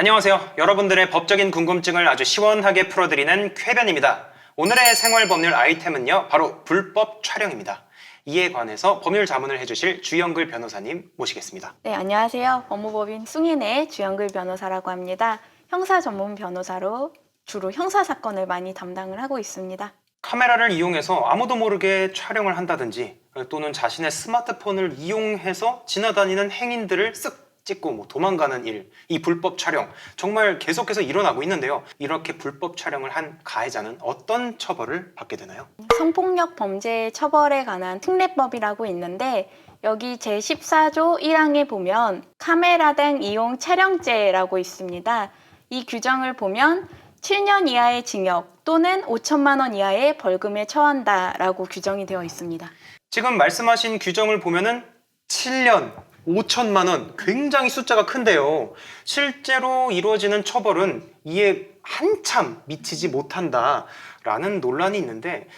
안녕하세요. 여러분들의 법적인 궁금증을 아주 시원하게 풀어드리는 쾌변입니다. 오늘의 생활법률 아이템은요, 바로 불법 촬영입니다. 이에 관해서 법률 자문을 해주실 주영글 변호사님 모시겠습니다. 네, 안녕하세요. 법무법인 숭인의 주영글 변호사라고 합니다. 형사 전문 변호사로 주로 형사 사건을 많이 담당을 하고 있습니다. 카메라를 이용해서 아무도 모르게 촬영을 한다든지 또는 자신의 스마트폰을 이용해서 지나다니는 행인들을 쓱 찍고 도망가는 일, 이 불법 촬영 정말 계속해서 일어나고 있는데요. 이렇게 불법 촬영을 한 가해자는 어떤 처벌을 받게 되나요? 성폭력 범죄 처벌에 관한 특례법이라고 있는데 여기 제14조 1항에 보면 카메라 등 이용 촬영죄라고 있습니다. 이 규정을 보면 7년 이하의 징역 또는 5천만 원 이하의 벌금에 처한다라고 규정이 되어 있습니다. 지금 말씀하신 규정을 보면은 7년, 5천만 원, 굉장히 숫자가 큰데요. 실제로 이루어지는 처벌은 이에 한참 미치지 못한다라는 논란이 있는데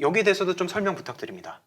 여기에 대해서도 좀 설명 부탁드립니다.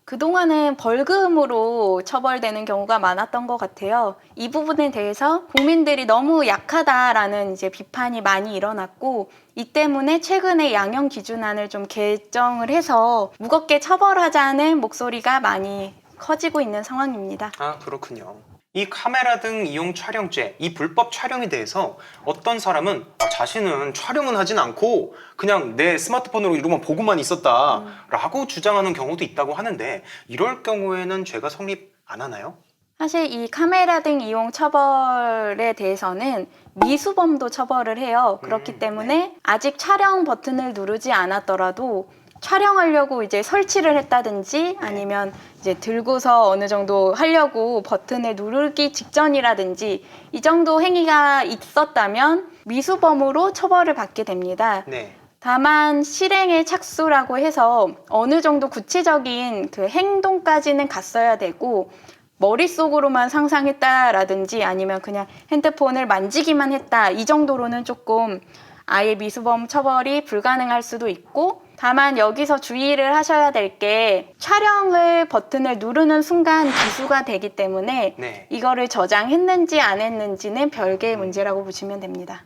그동안은 벌금으로 처벌되는 경우가 많았던 것 같아요. 이 부분에 대해서 국민들이 너무 약하다라는 비판이 많이 일어났고 이 때문에 최근에 양형 기준안을 좀 개정을 해서 무겁게 처벌하자는 목소리가 많이 커지고 있는 상황입니다. 아, 그렇군요. 이 카메라 등 이용 촬영죄, 이 불법 촬영에 대해서 어떤 사람은 자신은 촬영은 하진 않고 그냥 내 스마트폰으로 이것만 보고만 있었다라고 주장하는 경우도 있다고 하는데 이럴 경우에는 죄가 성립 안 하나요? 사실 이 카메라 등 이용 처벌에 대해서는 미수범도 처벌을 해요. 그렇기 때문에 아직 촬영 버튼을 누르지 않았더라도 촬영하려고 설치를 했다든지 아니면 들고서 어느 정도 하려고 버튼을 누르기 직전이라든지 이 정도 행위가 있었다면 미수범으로 처벌을 받게 됩니다. 네. 다만 실행의 착수라고 해서 어느 정도 구체적인 그 행동까지는 갔어야 되고 머릿속으로만 상상했다라든지 아니면 그냥 핸드폰을 만지기만 했다 이 정도로는 조금 아예 미수범 처벌이 불가능할 수도 있고 다만 여기서 주의를 하셔야 될 게 촬영을 버튼을 누르는 순간 기수가 되기 때문에 네. 이거를 저장했는지 안 했는지는 별개의 문제라고 보시면 됩니다.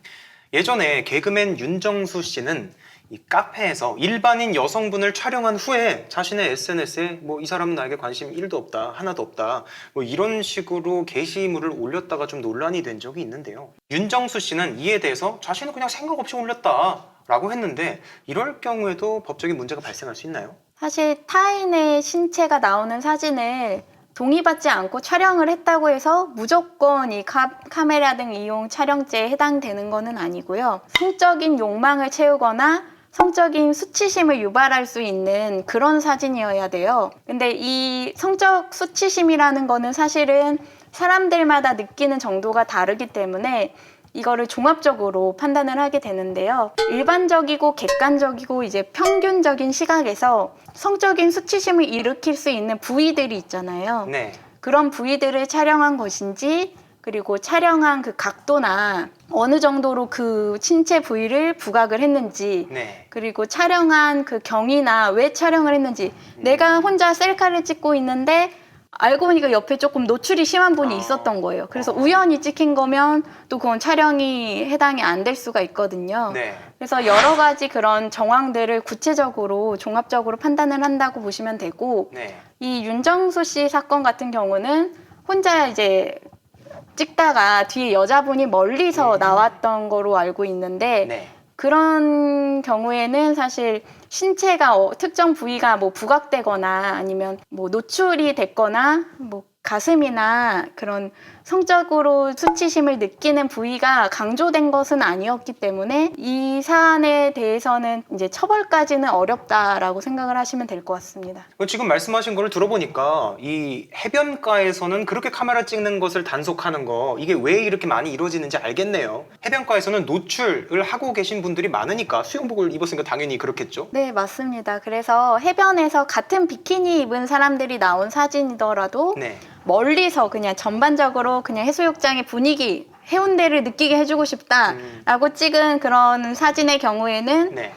예전에 개그맨 윤정수 씨는 이 카페에서 일반인 여성분을 촬영한 후에 자신의 SNS에 이 사람은 나에게 관심 1도 없다, 하나도 없다 이런 식으로 게시물을 올렸다가 좀 논란이 된 적이 있는데요. 윤정수 씨는 이에 대해서 자신은 그냥 생각 없이 올렸다라고 했는데 이럴 경우에도 법적인 문제가 발생할 수 있나요? 사실 타인의 신체가 나오는 사진을 동의받지 않고 촬영을 했다고 해서 무조건 이 카메라 등 이용 촬영죄에 해당되는 것은 아니고요. 성적인 욕망을 채우거나 성적인 수치심을 유발할 수 있는 그런 사진이어야 돼요. 근데 이 성적 수치심이라는 거는 사실은 사람들마다 느끼는 정도가 다르기 때문에 이거를 종합적으로 판단을 하게 되는데요. 일반적이고 객관적이고 평균적인 시각에서 성적인 수치심을 일으킬 수 있는 부위들이 있잖아요. 네. 그런 부위들을 촬영한 것인지 그리고 촬영한 그 각도나 어느 정도로 그 신체 부위를 부각을 했는지 네. 그리고 촬영한 그 경위나 왜 촬영을 했는지 내가 혼자 셀카를 찍고 있는데 알고 보니까 옆에 조금 노출이 심한 분이 있었던 거예요. 그래서 우연히 찍힌 거면 또 그건 촬영이 해당이 안 될 수가 있거든요. 네. 그래서 여러 가지 그런 정황들을 구체적으로 종합적으로 판단을 한다고 보시면 되고 네. 이 윤정수 씨 사건 같은 경우는 혼자 찍다가 뒤에 여자분이 멀리서 나왔던 거로 알고 있는데 네. 그런 경우에는 사실 신체가 특정 부위가 부각되거나 아니면 노출이 됐거나 가슴이나 그런 성적으로 수치심을 느끼는 부위가 강조된 것은 아니었기 때문에 이 사안에 대해서는 처벌까지는 어렵다라고 생각을 하시면 될 것 같습니다. 지금 말씀하신 거를 들어보니까 이 해변가에서는 그렇게 카메라 찍는 것을 단속하는 거 이게 왜 이렇게 많이 이루어지는지 알겠네요. 해변가에서는 노출을 하고 계신 분들이 많으니까 수영복을 입었으니까 당연히 그렇겠죠? 네, 맞습니다. 그래서 해변에서 같은 비키니 입은 사람들이 나온 사진이더라도 네. 멀리서 그냥 전반적으로 그냥 해수욕장의 분위기, 해운대를 느끼게 해주고 싶다라고 찍은 그런 사진의 경우에는 네.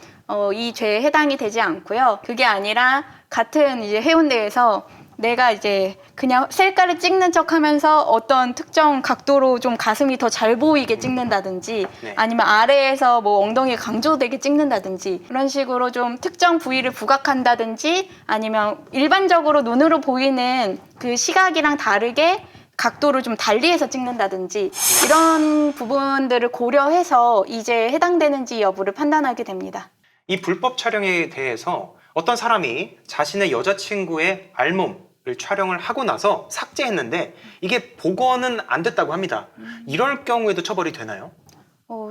이 죄에 해당이 되지 않고요. 그게 아니라 같은 해운대에서 내가 이제 그냥 셀카를 찍는 척 하면서 어떤 특정 각도로 좀 가슴이 더 잘 보이게 찍는다든지 네. 아니면 아래에서 뭐 엉덩이 강조되게 찍는다든지 그런 식으로 좀 특정 부위를 부각한다든지 아니면 일반적으로 눈으로 보이는 그 시각이랑 다르게 각도를 좀 달리해서 찍는다든지 이런 부분들을 고려해서 이제 해당되는지 여부를 판단하게 됩니다. 이 불법 촬영에 대해서 어떤 사람이 자신의 여자친구의 알몸을 촬영을 하고 나서 삭제했는데 이게 복원은 안 됐다고 합니다. 이럴 경우에도 처벌이 되나요?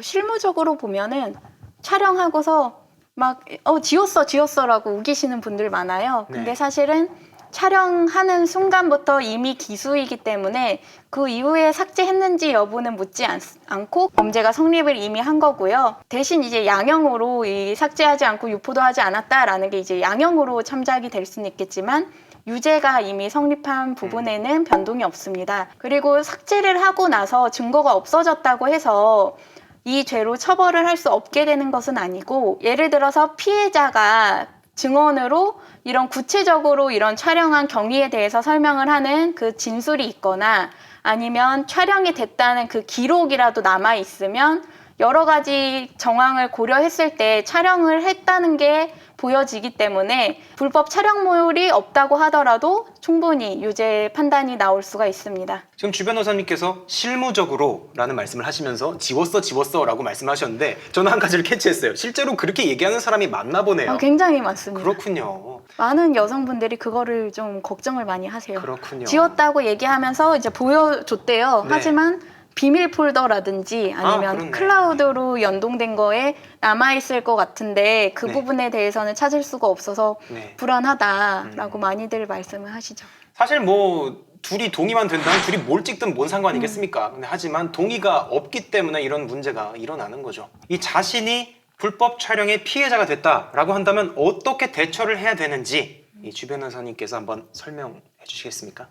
실무적으로 보면은 촬영하고서 막 지웠어라고 우기시는 분들 많아요. 근데 네. 사실은 촬영하는 순간부터 이미 기수이기 때문에 그 이후에 삭제했는지 여부는 묻지 않고 범죄가 성립을 이미 한 거고요. 대신 이제 양형으로 이 삭제하지 않고 유포도 하지 않았다라는 게 이제 양형으로 참작이 될 수는 있겠지만 유죄가 이미 성립한 부분에는 변동이 없습니다. 그리고 삭제를 하고 나서 증거가 없어졌다고 해서 이 죄로 처벌을 할 수 없게 되는 것은 아니고 예를 들어서 피해자가 증언으로 이런 구체적으로 이런 촬영한 경위에 대해서 설명을 하는 그 진술이 있거나 아니면 촬영이 됐다는 그 기록이라도 남아 있으면 여러 가지 정황을 고려했을 때 촬영을 했다는 게 보여지기 때문에 불법 촬영물이 없다고 하더라도 충분히 유죄 판단이 나올 수가 있습니다. 지금 주 변호사님께서 실무적으로 라는 말씀을 하시면서 지웠어 라고 말씀하셨는데 저는 한 가지를 캐치했어요. 실제로 그렇게 얘기하는 사람이 많나 보네요. 굉장히 많습니다. 그렇군요. 많은 여성분들이 그거를 좀 걱정을 많이 하세요. 그렇군요. 지웠다고 얘기하면서 이제 보여줬대요. 네. 하지만 비밀 폴더라든지 아니면 그렇네. 클라우드로 연동된 거에 남아있을 것 같은데 그 네. 부분에 대해서는 찾을 수가 없어서 네. 불안하다라고 많이들 말씀을 하시죠. 사실 뭐 둘이 동의만 된다면 둘이 뭘 찍든 뭔 상관이겠습니까? 근데 하지만 동의가 없기 때문에 이런 문제가 일어나는 거죠. 이 자신이 불법 촬영의 피해자가 됐다라고 한다면 어떻게 대처를 해야 되는지 이 주 변호사님께서 한번 설명해 주시겠습니까?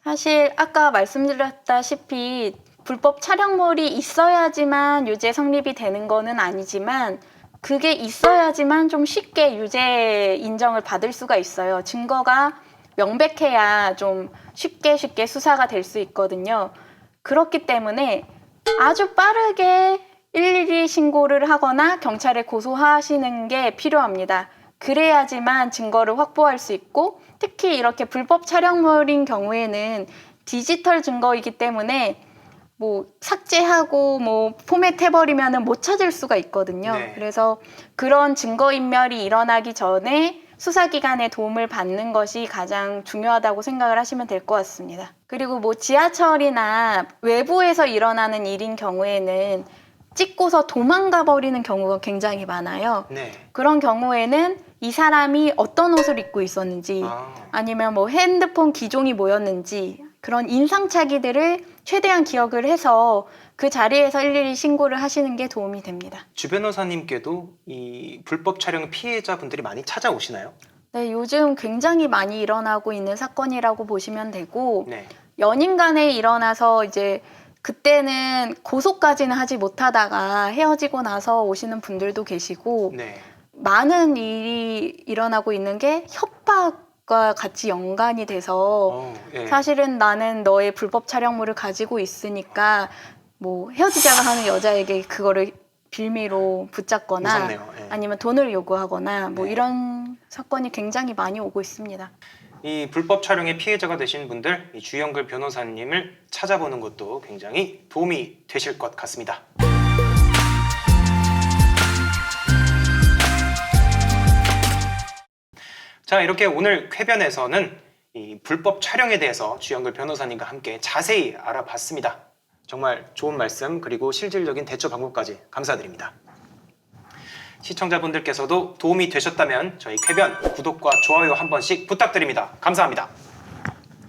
사실 아까 말씀드렸다시피 불법 촬영물이 있어야지만 유죄 성립이 되는 거는 아니지만 그게 있어야지만 좀 쉽게 유죄 인정을 받을 수가 있어요. 증거가 명백해야 좀 쉽게 수사가 될 수 있거든요. 그렇기 때문에 아주 빠르게 112 신고를 하거나 경찰에 고소하시는 게 필요합니다. 그래야지만 증거를 확보할 수 있고 특히 이렇게 불법 촬영물인 경우에는 디지털 증거이기 때문에 뭐 삭제하고 뭐 포맷해버리면은 못 찾을 수가 있거든요. 네. 그래서 그런 증거인멸이 일어나기 전에 수사기관의 도움을 받는 것이 가장 중요하다고 생각을 하시면 될 것 같습니다. 그리고 뭐 지하철이나 외부에서 일어나는 일인 경우에는 찍고서 도망가 버리는 경우가 굉장히 많아요. 네. 그런 경우에는 이 사람이 어떤 옷을 입고 있었는지 아니면 뭐 핸드폰 기종이 뭐였는지 그런 인상착의들을 최대한 기억을 해서 그 자리에서 일일이 신고를 하시는 게 도움이 됩니다. 주 변호사님께도 이 불법 촬영 피해자분들이 많이 찾아오시나요? 네, 요즘 굉장히 많이 일어나고 있는 사건이라고 보시면 되고 네. 연인 간에 일어나서 이제 그때는 고소까지는 하지 못하다가 헤어지고 나서 오시는 분들도 계시고 네. 많은 일이 일어나고 있는 게 협박과 같이 연관이 돼서 예. 사실은 나는 너의 불법 촬영물을 가지고 있으니까 뭐 헤어지자고 하는 여자에게 그거를 빌미로 붙잡거나 무섭네요. 예. 아니면 돈을 요구하거나 뭐 네. 이런 사건이 굉장히 많이 오고 있습니다. 이 불법 촬영의 피해자가 되신 분들 이 주영글 변호사님을 찾아보는 것도 굉장히 도움이 되실 것 같습니다. 자, 이렇게 오늘 쾌변에서는 이 불법 촬영에 대해서 주영글 변호사님과 함께 자세히 알아봤습니다. 정말 좋은 말씀 그리고 실질적인 대처 방법까지 감사드립니다. 시청자분들께서도 도움이 되셨다면 저희 쾌변 구독과 좋아요 한 번씩 부탁드립니다. 감사합니다.